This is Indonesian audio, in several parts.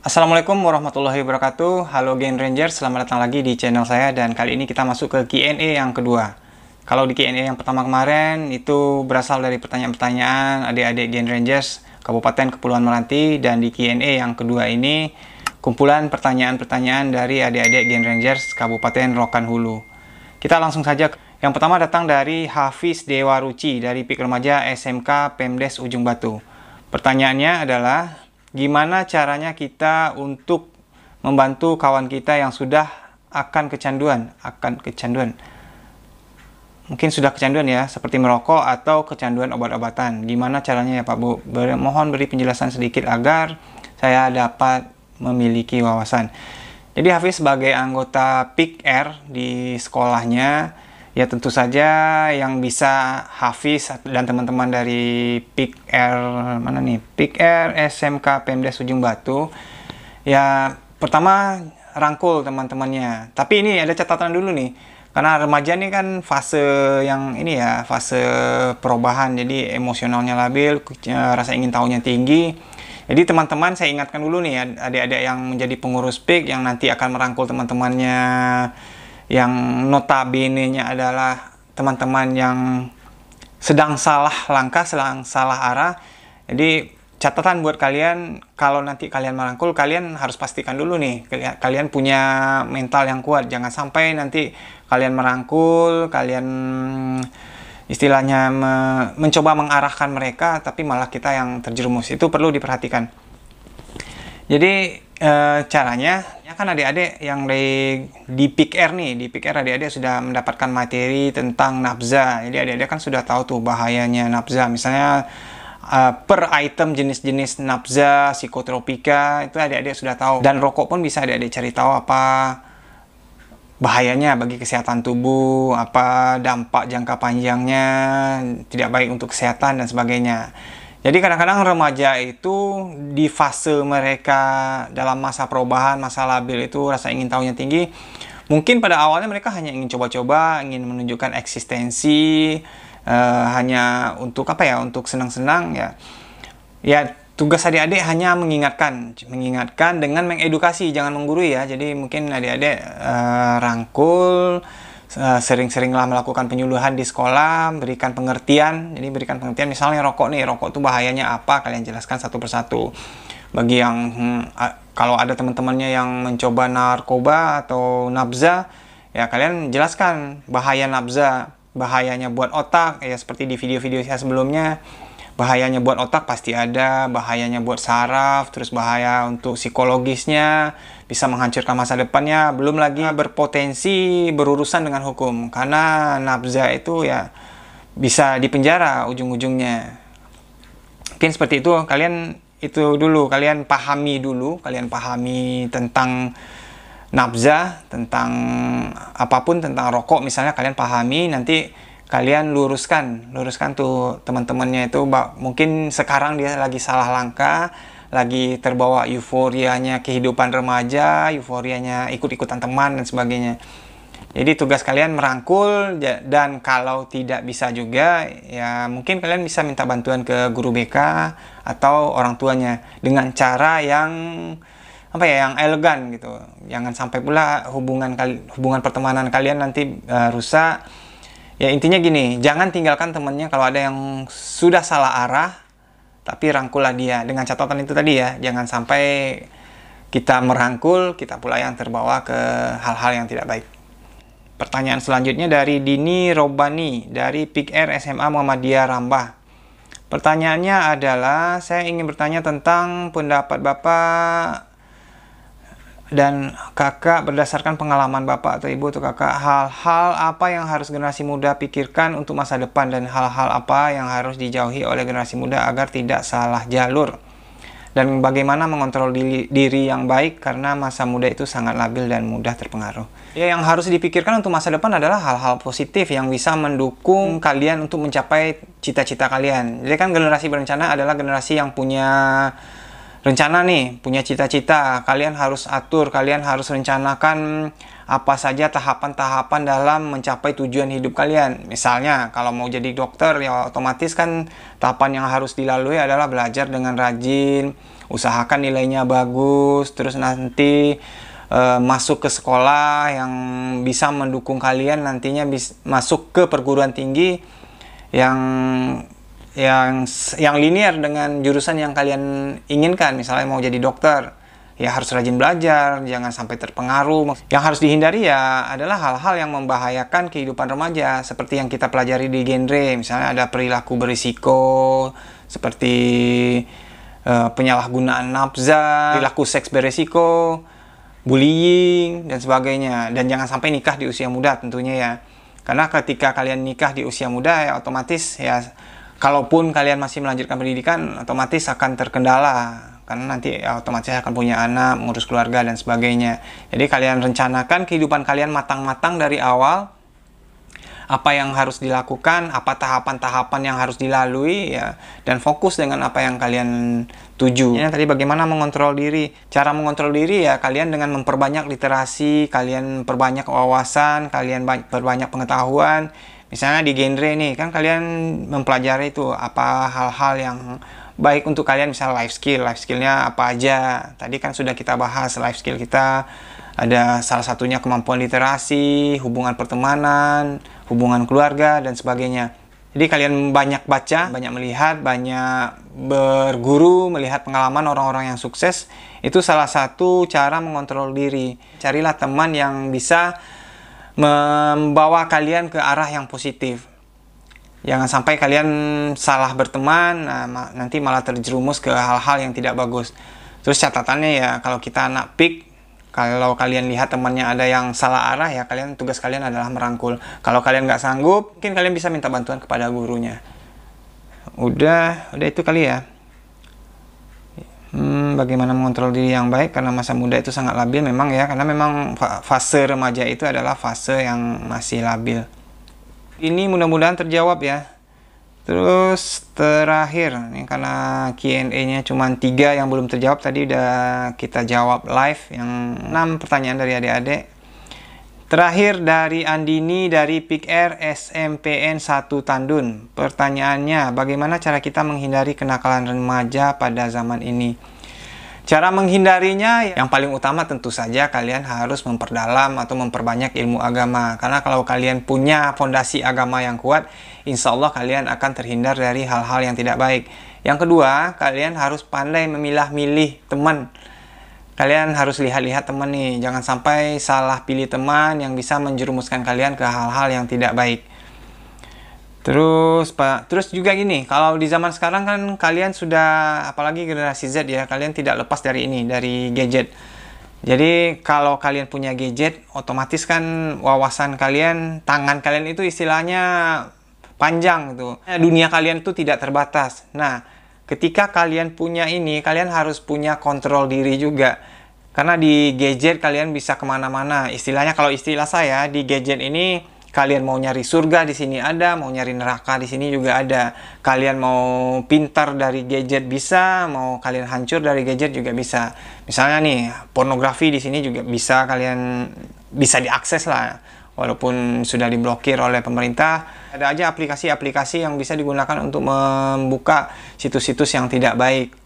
Assalamualaikum warahmatullahi wabarakatuh. Halo Gen Ranger, selamat datang lagi di channel saya. Dan kali ini kita masuk ke Q&A yang kedua. Kalau di Q&A yang pertama kemarin itu berasal dari pertanyaan-pertanyaan adik-adik Gen Rangers Kabupaten Kepulauan Meranti. Dan di Q&A yang kedua ini kumpulan pertanyaan-pertanyaan dari adik-adik Gen Rangers Kabupaten Rokan Hulu. Kita langsung saja. Yang pertama datang dari Hafiz Dewa Ruci dari PIK Remaja SMK Pemdes Ujung Batu. Pertanyaannya adalah, gimana caranya kita untuk membantu kawan kita yang sudah akan kecanduan? Mungkin sudah kecanduan ya, seperti merokok atau kecanduan obat-obatan. Gimana caranya ya Pak Bu? Mohon beri penjelasan sedikit agar saya dapat memiliki wawasan. Jadi Hafiz sebagai anggota PIK-R di sekolahnya, ya tentu saja yang bisa Hafiz dan teman-teman dari PIK-R PIK-R SMK Pemdes Ujung Batu, ya pertama rangkul teman-temannya. Tapi ini ada catatan dulu nih, karena remaja ini kan fase yang ini ya, fase perubahan, jadi emosionalnya labil, rasa ingin tahunya tinggi. Jadi teman-teman saya ingatkan dulu nih, adik-adik yang menjadi pengurus PIK yang nanti akan merangkul teman-temannya yang notabene-nya adalah teman-teman yang sedang salah langkah, sedang salah arah. Jadi catatan buat kalian, kalau nanti kalian merangkul, kalian harus pastikan dulu nih, kalian punya mental yang kuat. Jangan sampai nanti kalian merangkul, kalian istilahnya mencoba mengarahkan mereka, tapi malah kita yang terjerumus. Itu perlu diperhatikan. Jadi caranya, ya kan adik-adik yang di PIK-R nih, di PIK-R adik-adik sudah mendapatkan materi tentang nafza. Jadi adik-adik kan sudah tahu tuh bahayanya nafza. Misalnya per item jenis-jenis nafza, psikotropika, itu adik-adik sudah tahu. Dan rokok pun bisa adik-adik cari tahu apa bahayanya bagi kesehatan tubuh, apa dampak jangka panjangnya, tidak baik untuk kesehatan dan sebagainya. Jadi kadang-kadang remaja itu di fase mereka dalam masa perubahan, masa labil itu rasa ingin tahunya tinggi. Mungkin pada awalnya mereka hanya ingin coba-coba, ingin menunjukkan eksistensi, hanya untuk apa ya, untuk senang-senang ya. Ya tugas adik-adik hanya mengingatkan dengan mengedukasi, jangan menggurui ya. Jadi mungkin adik-adik rangkul, sering-seringlah melakukan penyuluhan di sekolah, berikan pengertian. Jadi berikan pengertian, misalnya rokok nih, rokok itu bahayanya apa, kalian jelaskan satu persatu. Bagi yang kalau ada teman-temannya yang mencoba narkoba atau nafza, ya kalian jelaskan bahaya nafza, bahayanya buat otak, ya seperti di video-video saya sebelumnya. Bahayanya buat otak pasti ada, bahayanya buat saraf, terus bahaya untuk psikologisnya, bisa menghancurkan masa depannya, belum lagi berpotensi berurusan dengan hukum, karena nafza itu ya bisa dipenjara ujung-ujungnya. Mungkin seperti itu, kalian itu dulu, kalian pahami tentang nafza, tentang apapun, tentang rokok misalnya kalian pahami, nanti kalian luruskan tuh teman-temannya itu. Mungkin sekarang dia lagi salah langkah, lagi terbawa euforianya kehidupan remaja, euforianya ikut-ikutan teman dan sebagainya. Jadi tugas kalian merangkul, dan kalau tidak bisa juga ya mungkin kalian bisa minta bantuan ke guru BK atau orang tuanya dengan cara yang apa ya, yang elegan gitu. Jangan sampai pula hubungan pertemanan kalian nanti rusak. Ya intinya gini, jangan tinggalkan temennya kalau ada yang sudah salah arah, tapi rangkullah dia. Dengan catatan itu tadi ya, jangan sampai kita merangkul, kita pula yang terbawa ke hal-hal yang tidak baik. Pertanyaan selanjutnya dari Dini Robani dari PIK-R SMA Muhammadiyah Rambah. Pertanyaannya adalah, saya ingin bertanya tentang pendapat Bapak dan kakak berdasarkan pengalaman bapak atau ibu atau kakak, hal-hal apa yang harus generasi muda pikirkan untuk masa depan, dan hal-hal apa yang harus dijauhi oleh generasi muda agar tidak salah jalur, dan bagaimana mengontrol diri yang baik karena masa muda itu sangat labil dan mudah terpengaruh. Ya, yang harus dipikirkan untuk masa depan adalah hal-hal positif yang bisa mendukung kalian untuk mencapai cita-cita kalian. Jadi kan generasi berencana adalah generasi yang punya rencana nih, punya cita-cita. Kalian harus atur, kalian harus rencanakan apa saja tahapan-tahapan dalam mencapai tujuan hidup kalian. Misalnya kalau mau jadi dokter, ya otomatis kan tahapan yang harus dilalui adalah belajar dengan rajin, usahakan nilainya bagus, terus nanti masuk ke sekolah yang bisa mendukung kalian nantinya masuk ke perguruan tinggi yang yang linear dengan jurusan yang kalian inginkan. Misalnya mau jadi dokter, ya harus rajin belajar, jangan sampai terpengaruh. Yang harus dihindari ya adalah hal-hal yang membahayakan kehidupan remaja, seperti yang kita pelajari di genre. Misalnya ada perilaku berisiko, seperti penyalahgunaan nafza, perilaku seks berisiko, bullying, dan sebagainya. Dan jangan sampai nikah di usia muda tentunya ya. Karena ketika kalian nikah di usia muda ya otomatis ya, kalaupun kalian masih melanjutkan pendidikan, otomatis akan terkendala. Karena nanti ya, otomatis akan punya anak, mengurus keluarga, dan sebagainya. Jadi kalian rencanakan kehidupan kalian matang-matang dari awal. Apa yang harus dilakukan, apa tahapan-tahapan yang harus dilalui, ya, dan fokus dengan apa yang kalian tuju. Ya, tadi bagaimana mengontrol diri. Cara mengontrol diri ya kalian dengan memperbanyak literasi, kalian perbanyak wawasan, kalian perbanyak pengetahuan. Misalnya di genre nih, kan kalian mempelajari itu apa hal-hal yang baik untuk kalian, misalnya life skillnya apa aja. Tadi kan sudah kita bahas life skill kita, ada salah satunya kemampuan literasi, hubungan pertemanan, hubungan keluarga, dan sebagainya. Jadi kalian banyak baca, banyak melihat, banyak berguru, melihat pengalaman orang-orang yang sukses. Itu salah satu cara mengontrol diri. Carilah teman yang bisa membawa kalian ke arah yang positif. Jangan sampai kalian salah berteman, nanti malah terjerumus ke hal-hal yang tidak bagus. Terus catatannya ya, kalau kita anak pik, kalau kalian lihat temannya ada yang salah arah, ya tugas kalian adalah merangkul. Kalau kalian nggak sanggup, mungkin kalian bisa minta bantuan kepada gurunya. Udah itu kali ya. Bagaimana mengontrol diri yang baik, karena masa muda itu sangat labil memang ya, karena memang fase remaja itu adalah fase yang masih labil. Ini mudah-mudahan terjawab ya. Terus terakhir, ini karena Q&A-nya cuma 3 yang belum terjawab, tadi udah kita jawab live yang 6 pertanyaan dari adik-adik. Terakhir dari Andini dari PIKR SMPN 1 Tandun. Pertanyaannya, bagaimana cara kita menghindari kenakalan remaja pada zaman ini? Cara menghindarinya, yang paling utama tentu saja kalian harus memperdalam atau memperbanyak ilmu agama. Karena kalau kalian punya fondasi agama yang kuat, insya Allah kalian akan terhindar dari hal-hal yang tidak baik. Yang kedua, kalian harus pandai memilah-milih teman. Kalian harus lihat-lihat teman nih. Jangan sampai salah pilih teman yang bisa menjerumuskan kalian ke hal-hal yang tidak baik. Terus juga gini, kalau di zaman sekarang kan kalian sudah, apalagi generasi Z ya, kalian tidak lepas dari gadget. Jadi kalau kalian punya gadget, otomatis kan wawasan kalian, tangan kalian itu istilahnya panjang gitu. Dunia kalian itu tidak terbatas. Nah, ketika kalian punya ini, kalian harus punya kontrol diri juga. Karena di gadget kalian bisa kemana-mana. Istilahnya, kalau istilah saya, di gadget ini kalian mau nyari surga di sini ada, mau nyari neraka di sini juga ada. Kalian mau pintar dari gadget bisa, mau kalian hancur dari gadget juga bisa. Misalnya nih, pornografi di sini juga bisa, kalian bisa diakses lah, walaupun sudah diblokir oleh pemerintah. Ada aja aplikasi-aplikasi yang bisa digunakan untuk membuka situs-situs yang tidak baik.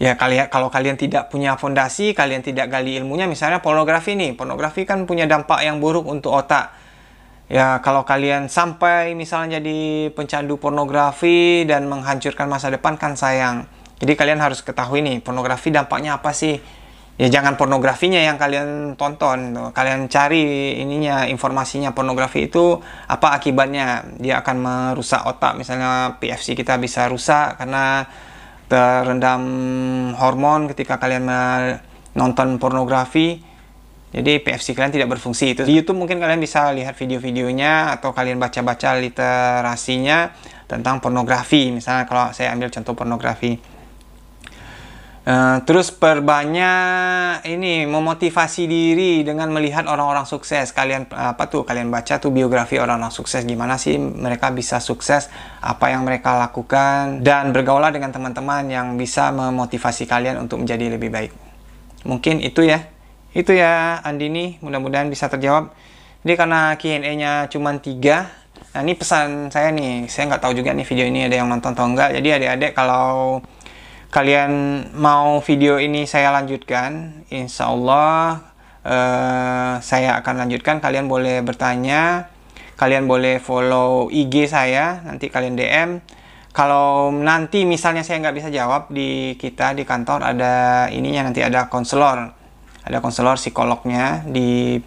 Ya, kalau kalian tidak punya fondasi, kalian tidak gali ilmunya, misalnya pornografi nih. Pornografi kan punya dampak yang buruk untuk otak. Ya, kalau kalian sampai misalnya jadi pencandu pornografi dan menghancurkan masa depan kan sayang. Jadi kalian harus ketahui nih, pornografi dampaknya apa sih? Ya, jangan pornografinya yang kalian tonton. Kalian cari informasinya, pornografi itu apa akibatnya. Dia akan merusak otak, misalnya PFC kita bisa rusak karena terendam hormon ketika kalian menonton pornografi. Jadi PFC kalian tidak berfungsi. Itu di YouTube mungkin kalian bisa lihat video-videonya, atau kalian baca-baca literasinya tentang pornografi. Misalnya kalau saya ambil contoh pornografi. Terus perbanyak memotivasi diri dengan melihat orang-orang sukses. Kalian kalian baca tuh biografi orang-orang sukses, gimana sih mereka bisa sukses, apa yang mereka lakukan, dan bergaulah dengan teman-teman yang bisa memotivasi kalian untuk menjadi lebih baik. Mungkin itu ya Andini, mudah-mudahan bisa terjawab. Jadi karena Q&A-nya cuma 3, nah ini pesan saya nih, saya nggak tahu juga nih video ini ada yang nonton atau enggak. Jadi adik-adik, kalau kalian mau video ini saya lanjutkan, insya Allah saya akan lanjutkan. Kalian boleh bertanya, kalian boleh follow IG saya, nanti kalian DM. Kalau nanti misalnya saya nggak bisa jawab, di kantor ada ininya, nanti ada konselor psikolognya di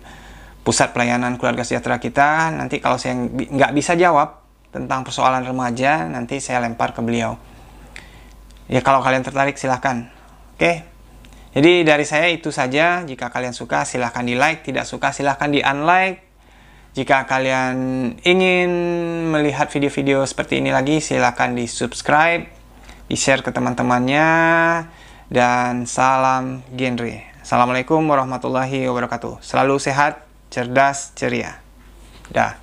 pusat pelayanan keluarga sejahtera kita. Nanti kalau saya nggak bisa jawab tentang persoalan remaja, nanti saya lempar ke beliau. Ya kalau kalian tertarik silahkan. Oke. Jadi dari saya itu saja. Jika kalian suka silahkan di like, tidak suka silahkan di unlike. Jika kalian ingin melihat video-video seperti ini lagi, silahkan di subscribe, di share ke teman-temannya, dan salam genre. Assalamualaikum warahmatullahi wabarakatuh. Selalu sehat, cerdas, ceria. Dah.